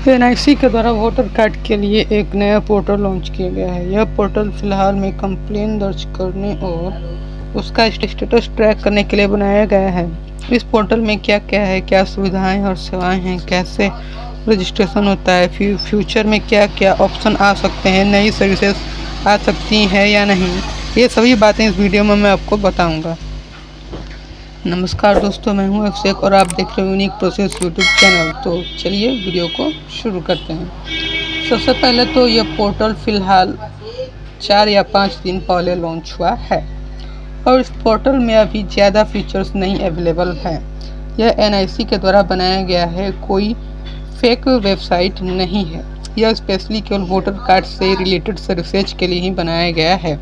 NIC के द्वारा voter card के लिए एक नया पोर्टल लॉन्च किया गया है। यह पोर्टल फिलहाल में कंप्लेन दर्ज करने और उसका स्टेटस ट्रैक करने के लिए बनाया गया है। इस पोर्टल में क्या क्या है, क्या सुविधाएं और सेवाएं हैं, कैसे रजिस्ट्रेशन होता है, फ्यूचर में क्या क्या ऑप्शन आ सकते हैं, नई सर्विसेज आ सकती हैं या नहीं, ये सभी बातें इस वीडियो में मैं आपको बताऊँगा। नमस्कार दोस्तों, मैं हूं अभिषेक और आप देख रहे हो यूनिक प्रोसेस यूट्यूब चैनल। तो चलिए वीडियो को शुरू करते हैं। सबसे पहले तो यह पोर्टल फ़िलहाल 4 या 5 दिन पहले लॉन्च हुआ है और इस पोर्टल में अभी ज़्यादा फीचर्स नहीं अवेलेबल हैं। यह एनआईसी के द्वारा बनाया गया है, कोई फेक वेबसाइट नहीं है। यह स्पेशली केवल वोटर कार्ड से रिलेटेड सर्विसेज के लिए ही बनाया गया है।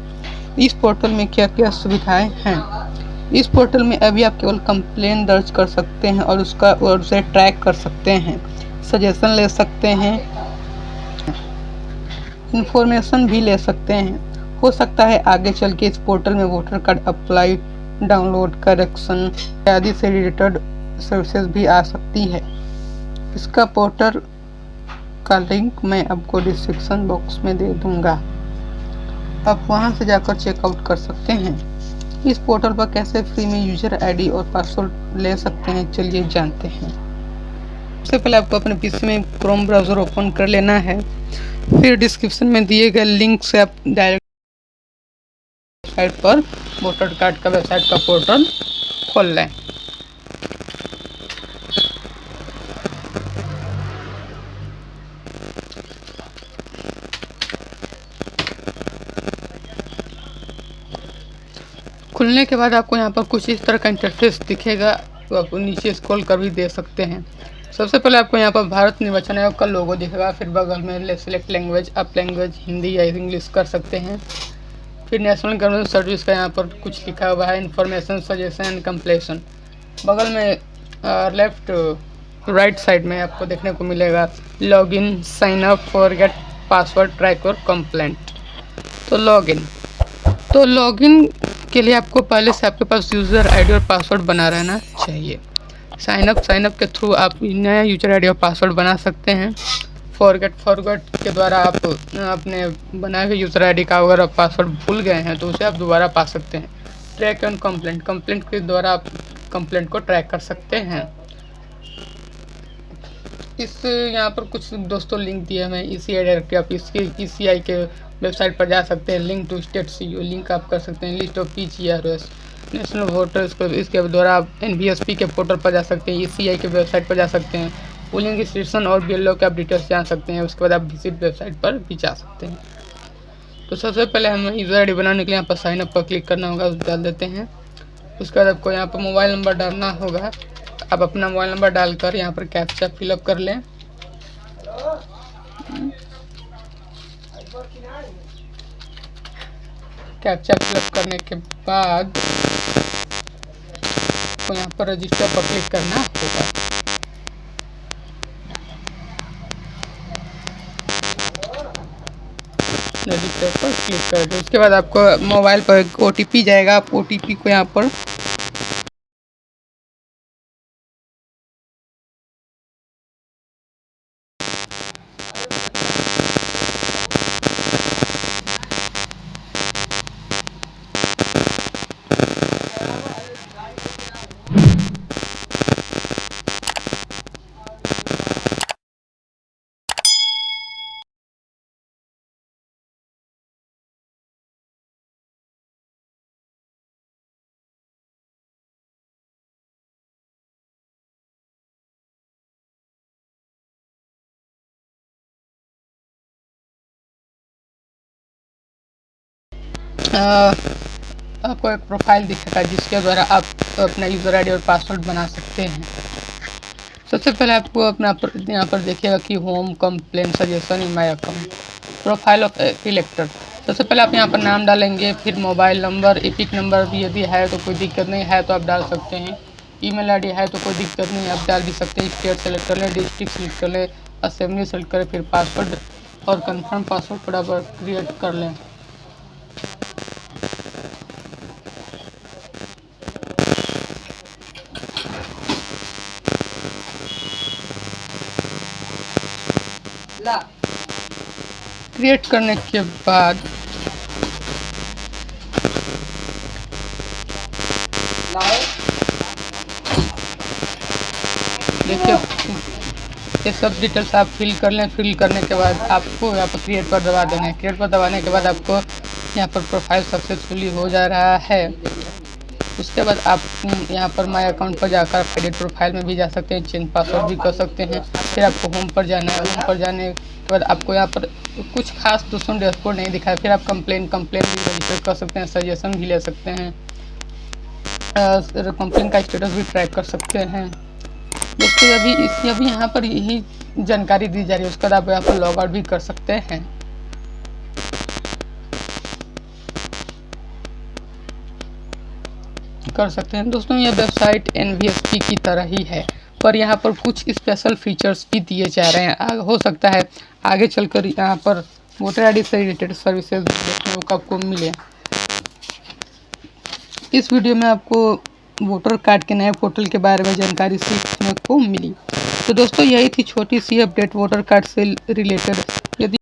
इस पोर्टल में क्या क्या सुविधाएँ हैं? इस पोर्टल में अभी आप केवल कंप्लेन दर्ज कर सकते हैं और उसे ट्रैक कर सकते हैं, सजेशन ले सकते हैं, इंफॉर्मेशन भी ले सकते हैं। हो सकता है आगे चल के इस पोर्टल में voter card apply, download, correction आदि से रिलेटेड सर्विसेज भी आ सकती है। इसका पोर्टल का लिंक मैं आपको डिस्क्रिप्शन बॉक्स में दे दूंगा, आप वहां से जाकर चेकआउट कर सकते हैं। इस पोर्टल पर कैसे फ्री में यूजर आईडी और पासवर्ड ले सकते हैं, चलिए जानते हैं। सबसे पहले आपको अपने पीसी में क्रोम ब्राउज़र ओपन कर लेना है, फिर डिस्क्रिप्शन में दिए गए लिंक से आप डायरेक्ट वेबसाइट पर वोटर कार्ड का वेबसाइट का पोर्टल खोल लें। खुलने के बाद आपको यहाँ पर कुछ इस तरह का इंटरफेस दिखेगा, तो आप नीचे स्क्रॉल कर भी दे सकते हैं। सबसे पहले आपको यहाँ पर भारत निर्वाचन आयोग का लोगो दिखेगा, फिर बगल में सेलेक्ट लैंग्वेज, आप लैंग्वेज हिंदी या इंग्लिश कर सकते हैं। फिर नेशनल गवर्नमेंट सर्विस का यहाँ पर कुछ लिखा हुआ है, इन्फॉर्मेशन, सजेशन एंड कंप्लेशन। बगल में लेफ्ट राइट साइड में आपको देखने को मिलेगा login, sign up, forget password, track और कंप्लेंट। तो लॉगिन के लिए आपको पहले से आपके पास यूज़र आईडी और पासवर्ड बना रहना चाहिए। साइन अप के थ्रू आप नया यूज़र आईडी और पासवर्ड बना सकते हैं। फॉरगेट के द्वारा आप अपने बनाए हुए यूज़र आईडी का अगर आप पासवर्ड भूल गए हैं तो उसे आप दोबारा पा सकते हैं। ट्रैक एंड कंप्लेंट के द्वारा आप कंप्लेंट को ट्रैक कर सकते हैं। इस यहाँ पर कुछ दोस्तों लिंक दिया है, ECI डायरेक्टरी, आप इसके ECI के वेबसाइट पर जा सकते हैं। Link to state CO link आप कर सकते हैं। List of PGRS national voters को, इसके द्वारा आप NVSP के पोर्टल पर जा सकते हैं। ECI के वेबसाइट पर जा सकते हैं। पोलिंग स्टेशन और BLO के आप डिटेल्स जान सकते हैं। उसके बाद आप विजिट वेबसाइट पर भी जा सकते हैं। तो सबसे पहले हमें यूज़र आईडी बनाने के लिए यहाँ पर साइन अप पर क्लिक करना होगा, उस डाल देते हैं। उसके बाद आपको यहाँ पर मोबाइल नंबर डालना होगा। आप अपना मोबाइल नंबर डालकर यहाँ पर कैप्चा फिलअप कर लें। कैप्चा फिलअप करने के बाद तो यहाँ पर रजिस्टर पर क्लिक करना होगा। रजिस्टर पर क्लिक कर दो। उसके बाद आपको मोबाइल पर एक OTP जाएगा, आप OTP को यहाँ पर आपको एक प्रोफाइल दिखेगा जिसके द्वारा आप अपना यूज़र आईडी और पासवर्ड बना सकते हैं। सबसे पहले आपको अपना यहाँ पर देखिएगा कि home, complain, suggestion, my account, profile of इलेक्टर। सबसे पहले आप यहाँ पर नाम डालेंगे, फिर मोबाइल नंबर, एपिक नंबर भी यदि है तो कोई दिक्कत नहीं है तो आप डाल सकते हैं। ईमेल आईडी है तो कोई दिक्कत नहीं, आप डाल भी सकते हैं। स्टेट सेलेक्ट कर लें, डिस्ट्रिक्ट सेलेक्ट कर लें, असेंबली सेलेक्ट करें, फिर पासवर्ड और कन्फर्म पासवर्ड पर आप क्रिएट कर लें। क्रिएट करने के बाद देखिए ये सब डिटेल्स आप फिल कर लें। फिल करने के बाद आपको यहाँ पर क्रिएट पर दबा देना है। क्रिएट पर दबाने के बाद आपको यहाँ पर प्रोफाइल सक्सेसफुली हो जा रहा है। उसके बाद आप यहाँ पर माय अकाउंट पर जाकर एडिट प्रोफाइल में भी जा सकते हैं, चेंज पासवर्ड भी कर सकते हैं। फिर आपको होम पर जाना है। होम पर जाने के बाद आपको यहाँ पर कुछ खास दोस्तों डैशबोर्ड नहीं दिखा है। फिर आप कंप्लेन भी रजिस्टर कर सकते हैं, सजेशन भी ले सकते हैं, कंप्लेन का स्टेटस भी ट्रैक कर सकते हैं। दोस्तों अभी यहाँ पर यही जानकारी दी जा रही है। उसके बाद आप यहाँ पर लॉग आउट भी कर सकते हैं। दोस्तों ये वेबसाइट NVSP की तरह ही है, पर यहाँ पर कुछ स्पेशल फीचर्स भी दिए जा रहे हैं। हो सकता है आगे चलकर यहाँ पर वोटर ID से रिलेटेड सर्विसेज देखने को आपको मिले। इस वीडियो में आपको वोटर कार्ड के नए पोर्टल के बारे में जानकारी सीखने को मिली। तो दोस्तों यही थी छोटी सी अपडेट वोटर कार्ड से रिलेटेड। यदि